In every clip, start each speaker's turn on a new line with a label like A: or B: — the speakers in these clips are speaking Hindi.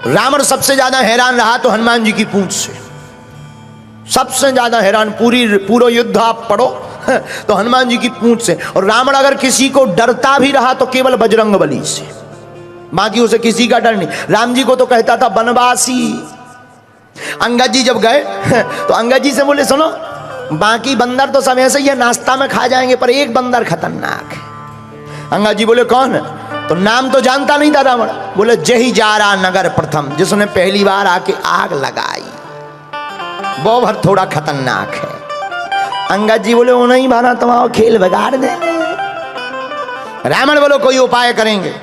A: रावण सबसे ज्यादा हैरान रहा तो हनुमान जी की पूंछ से, सबसे ज्यादा हैरान। पूरा युद्ध आप पढ़ो तो हनुमान जी की पूंछ से। और रावण अगर किसी को डरता भी रहा तो केवल बजरंग बली से, बाकी उसे किसी का डर नहीं। राम जी को तो कहता था बनवासी। अंगद जी जब गए तो अंगद जी से बोले सुनो, बाकी बंदर तो सब ऐसे ही है, नाश्ता में खा जाएंगे, पर एक बंदर खतरनाक है। अंगद जी बोले कौन है? तो नाम तो जानता नहीं था रावण। बोले जही जारा नगर प्रथम, जिसने पहली बार आके आग लगाई, वो भर थोड़ा खतरनाक है। अंगद जी बोले वो नहीं माना तुम्हारा खेल बिगाड़ दे। रावण बोलो कोई उपाय करेंगे।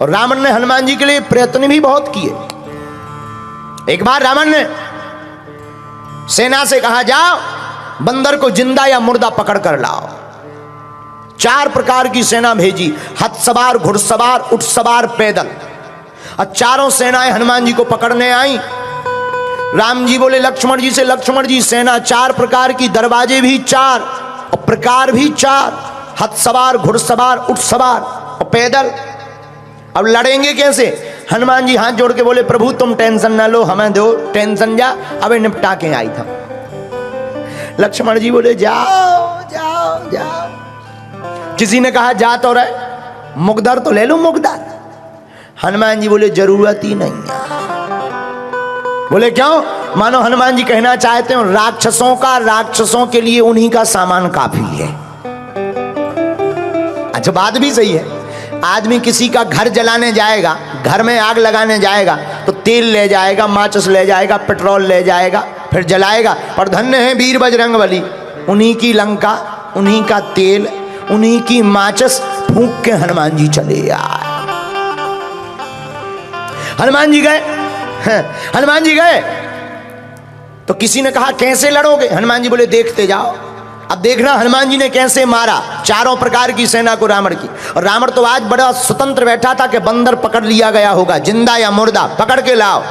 A: और रावण ने हनुमान जी के लिए प्रयत्न भी बहुत किए। एक बार रावण ने सेना से कहा जाओ बंदर को जिंदा या मुर्दा पकड़ कर लाओ। 4 प्रकार की सेना भेजी, हथ सवार, घुड़सवार, ऊंट सवार, पैदल। और चारों सेनाएं हनुमान जी को पकड़ने आई। राम जी बोले लक्ष्मण जी से, लक्ष्मण जी सेना 4 प्रकार की, दरवाजे भी 4 और प्रकार भी 4, हथ सवार, घुड़सवार, ऊंट सवार और पैदल। अब लड़ेंगे कैसे? हनुमान जी हाथ जोड़ के बोले प्रभु तुम टेंशन ना लो, हमें दो टेंशन, जा अबे निपटा के आई था। लक्ष्मण जी बोले जाओ जाओ जाओ। किसी ने कहा जा तो रहे, मुकदर तो ले लो मुकदर। हनुमान जी बोले जरूरत ही नहीं है। बोले क्यों? मानो हनुमान जी कहना चाहते हो राक्षसों के लिए उन्हीं का सामान काफी है। अच्छा बात भी सही है। आदमी किसी का घर जलाने जाएगा, घर में आग लगाने जाएगा तो तेल ले जाएगा, माचिस ले जाएगा, पेट्रोल ले जाएगा, फिर जलाएगा। पर धन्य है वीर बजरंग बली, उन्हीं की लंका, उन्हीं का तेल, उन्हीं की माचिस फूंक के हनुमान जी चले आए। हनुमान जी गए, हनुमान जी गए तो किसी ने कहा कैसे लड़ोगे? हनुमान जी बोले देखते जाओ। अब देखना हनुमान जी ने कैसे मारा 4 प्रकार की सेना को रावण की। और रावण तो आज बड़ा स्वतंत्र बैठा था कि बंदर पकड़ लिया गया होगा, जिंदा या मुर्दा पकड़ के लाओ।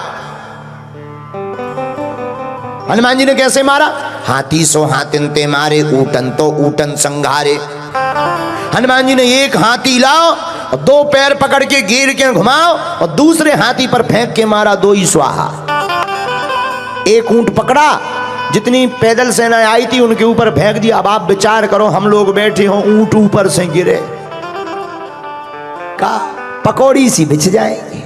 A: हनुमान जी ने कैसे मारा? हाथी सो हाथिन ते मारे, ऊटन तो ऊटन संघारे। हनुमान जी ने एक हाथी लाओ और 2 पैर पकड़ के घेर के घुमाओ और दूसरे हाथी पर फेंक के मारा, 2 ही स्वाहा। एक ऊंट पकड़ा, जितनी पैदल सेना आई थी उनके ऊपर फेंक दिया। अब आप विचार करो, हम लोग बैठे हो, ऊंट ऊपर से गिरे, का पकौड़ी सी बिछ जाएगी।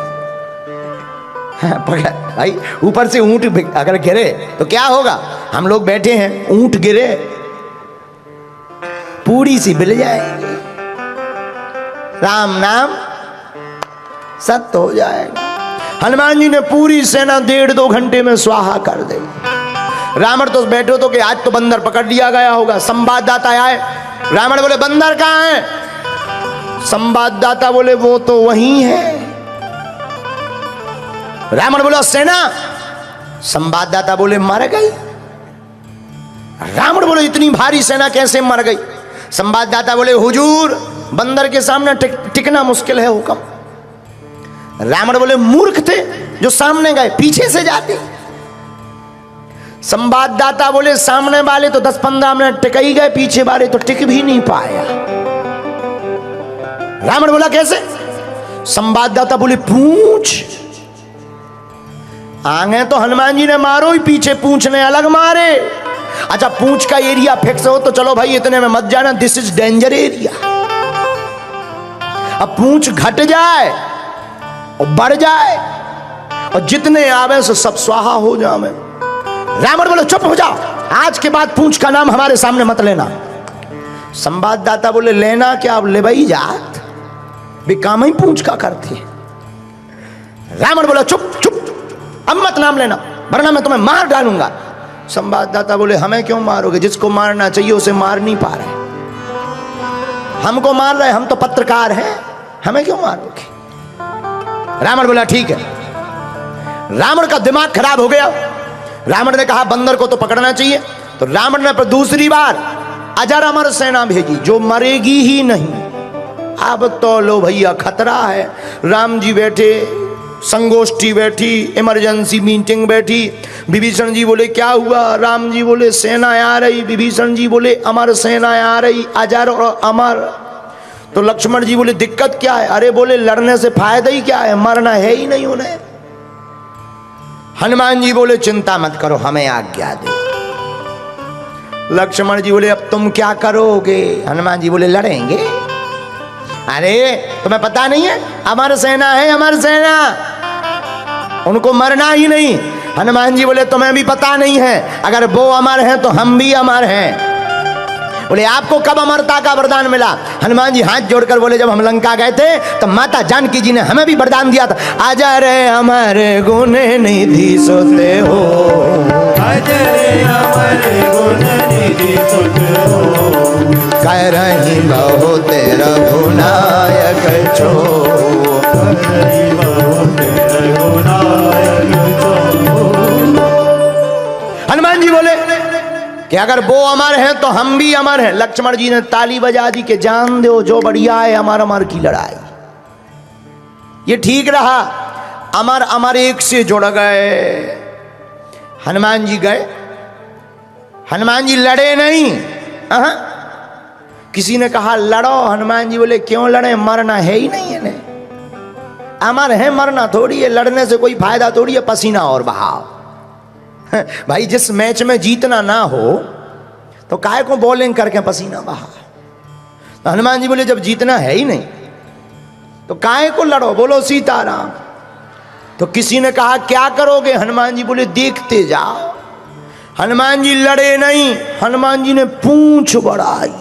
A: भाई ऊपर से ऊंट अगर गिरे तो क्या होगा? हम लोग बैठे हैं, ऊंट गिरे पूरी सी बिल जाएगी। राम नाम सत्य हो जाएगा। हनुमान जी ने पूरी सेना 1.5-2 घंटे में स्वाहा कर दी। रावण तो बैठो तो कि आज तो बंदर पकड़ लिया गया होगा। संवाददाता आए, रावण बोले बंदर कहां है? संवाददाता बोले वो तो वहीं है। रावण बोला सेना, संवाददाता बोले मर गई। रावण बोले इतनी भारी सेना कैसे मर गई? संवाददाता बोले हुजूर बंदर के सामने टिकना मुश्किल है हुक्म। रावण बोले मूर्ख थे जो सामने गए, पीछे से जाते। संवाददाता बोले सामने वाले तो 10-15 मिनट टिक ही गए, पीछे वाले तो टिक भी नहीं पाया। रावण बोला कैसे? संवाददाता बोले पूंछ। आगे तो हनुमान जी ने मारो ही, पीछे पूंछ ने अलग मारे। अच्छा पूंछ का एरिया फिक्स हो तो चलो भाई इतने में मत जाना, दिस इज डेंजर एरिया। अब पूंछ घट जाए और बढ़ जाए और जितने आवे से सब स्वाहा हो जाए। रावण बोले चुप हो जाओ, आज के बाद पूंछ का नाम हमारे सामने मत लेना। संवाददाता बोले लेना क्या, अब ले भाई जात भी काम ही पूंछ का करती है। रावण बोला चुप चुप, अब मत नाम लेना वरना मैं तुम्हें मार डालूंगा। संवाददाता बोले हमें क्यों मारोगे? जिसको मारना चाहिए उसे मार नहीं पा रहे, हमको मार रहे, हम तो पत्रकार हैं, हमें क्यों मारोगे? रावण बोला ठीक है। रावण का दिमाग खराब हो गया। रावण ने कहा बंदर को तो पकड़ना चाहिए। तो रावण ने पर दूसरी बार अजर अमर सेना भेजी जो मरेगी ही नहीं। अब तो लो भैया खतरा है। राम जी बैठे, संगोष्ठी बैठी, इमरजेंसी मीटिंग बैठी। विभीषण जी बोले क्या हुआ? राम जी बोले सेना आ रही। विभीषण जी बोले अमर सेना आ रही, अजर और अमर। तो लक्ष्मण जी बोले दिक्कत क्या है? अरे बोले लड़ने से फायदा ही क्या है, मरना है ही नहीं उन्हें। हनुमान जी बोले चिंता मत करो, हमें आज्ञा दे। लक्ष्मण जी बोले अब तुम क्या करोगे? हनुमान जी बोले लड़ेंगे। अरे तुम्हें पता नहीं है, अमर सेना है, अमर सेना, उनको मरना ही नहीं। हनुमान जी बोले तुम्हें भी पता नहीं है, अगर वो अमर है तो हम भी अमर हैं। बोले आपको कब अमरता का वरदान मिला? हनुमान जी हाथ जोड़कर बोले जब हम लंका गए थे तो माता जानकी जी ने हमें भी वरदान दिया था, आजा रे हमारे गुण निधि सोते हो, आजा रे हमारे गुण निधि सोते हो, कह रही बहुत रघुनायक छो, कह रही बहुत रघुनायक छो। हनुमान जी बोले कि अगर वो अमर है तो हम भी अमर हैं। लक्ष्मण जी ने ताली बजा दी कि जान दो जो बढ़िया है, अमर अमर की लड़ाई। ये ठीक रहा, अमर अमर एक से जुड़ गए। हनुमान जी गए, हनुमान जी लड़े नहीं। किसी ने कहा लड़ो, हनुमान जी बोले क्यों लड़े, मरना है ही नहीं है, अमर है, मरना थोड़ी है, लड़ने से कोई फायदा थोड़ी है, पसीना और बहाव। भाई जिस मैच में जीतना ना हो तो काहे को बॉलिंग करके पसीना बहा। तो हनुमान जी बोले जब जीतना है ही नहीं तो काहे को लड़ो, बोलो सीताराम। तो किसी ने कहा क्या करोगे? हनुमान जी बोले देखते जाओ। हनुमान जी लड़े नहीं, हनुमान जी ने पूंछ बढ़ाई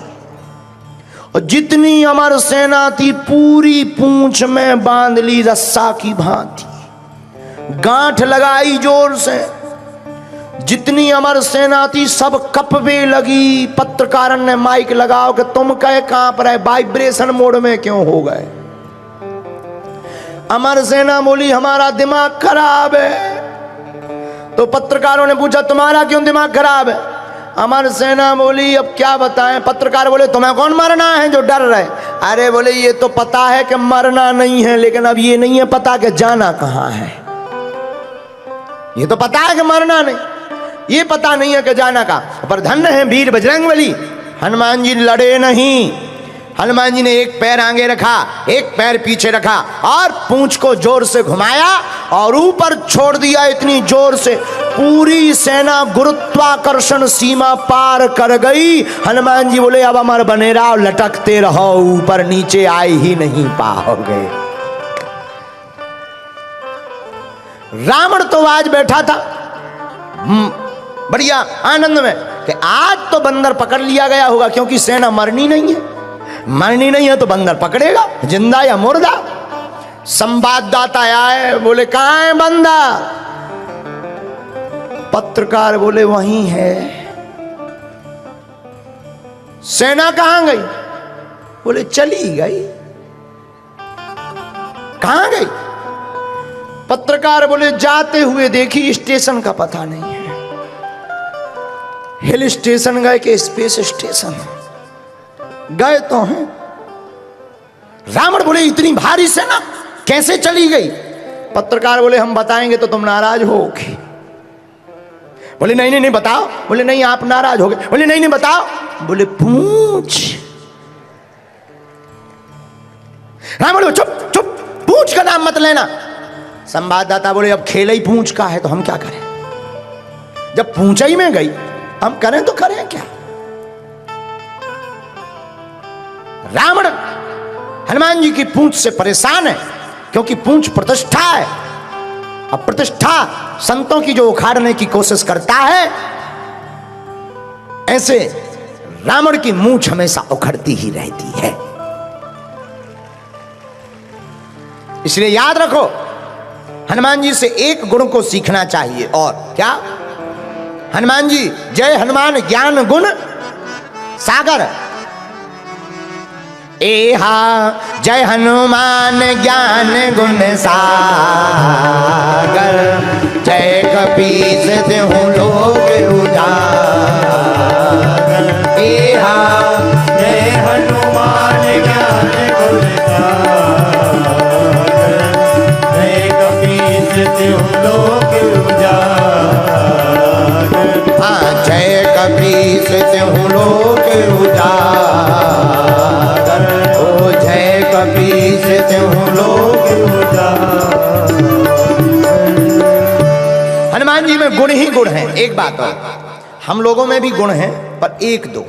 A: और जितनी अमर सेना थी पूरी पूंछ में बांध ली रस्सा की भांति, गांठ लगाई जोर से। जितनी अमर सेना थी सब कपवे लगी। पत्रकार ने माइक लगाओ कि तुम कहे कहां पर है, वाइब्रेशन मोड में क्यों हो गए? अमर सेना बोली हमारा दिमाग खराब है। तो पत्रकारों ने पूछा तुम्हारा क्यों दिमाग खराब है? अमर सेना बोली अब क्या बताएं। पत्रकार बोले तुम्हें कौन मरना है जो डर रहे? अरे बोले ये तो पता है कि मरना नहीं है, लेकिन अब ये नहीं है पता कि जाना कहां है। ये तो पता है कि मरना नहीं, ये पता नहीं है कि जाना का। पर धन्य है वीर बजरंगबली, हनुमान जी लड़े नहीं। हनुमान जी ने एक पैर आगे रखा, एक पैर पीछे रखा और पूंछ को जोर से घुमाया और ऊपर छोड़ दिया इतनी जोर से पूरी सेना गुरुत्वाकर्षण सीमा पार कर गई। हनुमान जी बोले अब अमर बने रहो, लटकते रहो, ऊपर नीचे आए ही नहीं पाओगे। रावण तो आज बैठा था बढ़िया आनंद में कि आज तो बंदर पकड़ लिया गया होगा, क्योंकि सेना मरनी नहीं है, मरनी नहीं है तो बंदर पकड़ेगा, जिंदा या मुर्दा। संवाददाता आए, बोले कहां है बंदर? पत्रकार बोले वहीं है। सेना कहां गई? बोले चली गई। कहां गई? पत्रकार बोले जाते हुए देखी, स्टेशन का पता नहीं है। हिल स्टेशन गए कि स्पेस स्टेशन गए तो हैं। रावण बोले इतनी भारी सेना कैसे चली गई? पत्रकार बोले हम बताएंगे तो तुम नाराज होगे। बोले नहीं नहीं नहीं बताओ। बोले नहीं आप नाराज होगे। बोले नहीं नहीं बताओ। बोले पूछ। रावण बोले चुप चुप, पूछ का नाम मत लेना। संवाददाता बोले अब खेल ही पूछ का है तो हम क्या करें? जब पूछ ही में गई हम करें तो करें क्या? रावण हनुमान जी की पूंछ से परेशान है, क्योंकि पूंछ प्रतिष्ठा है। अब प्रतिष्ठा संतों की जो उखाड़ने की कोशिश करता है, ऐसे रावण की मूंछ हमेशा उखड़ती ही रहती है। इसलिए याद रखो हनुमान जी से एक गुण को सीखना चाहिए, और क्या? हनुमान जी जय हनुमान ज्ञान गुण सागर। एहा जय हनुमान ज्ञान गुण सागर, जय कपीस देहु लोक उजागर। एहा जय हनुमान ज्ञान गुण सागर, जय कपीस देहु लोक उजागर। हाँ जय कपीस देहु लोक उजागर, ओ जय कपीस देहु लोक उजागर। हनुमान जी में गुण ही गुण हैं। एक बात और, हम लोगों में भी गुण हैं पर एक दो,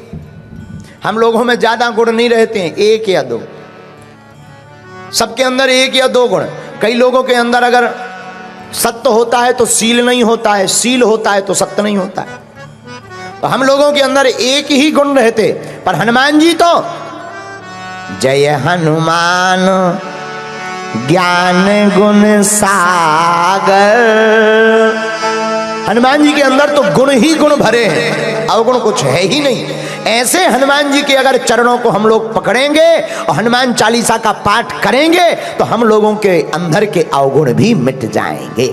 A: हम लोगों में ज्यादा गुण नहीं रहते हैं, एक या दो। सबके अंदर एक या दो गुण। कई लोगों के अंदर अगर सत्य होता है तो सील नहीं होता है, सील होता है तो सत्य नहीं होता है। तो हम लोगों के अंदर एक ही गुण रहते, पर हनुमान जी तो जय हनुमान ज्ञान गुण सागर। हनुमान जी के अंदर तो गुण ही गुण भरे हैं, अवगुण कुछ है ही नहीं। ऐसे हनुमान जी के अगर चरणों को हम लोग पकड़ेंगे और हनुमान चालीसा का पाठ करेंगे तो हम लोगों के अंदर के अवगुण भी मिट जाएंगे।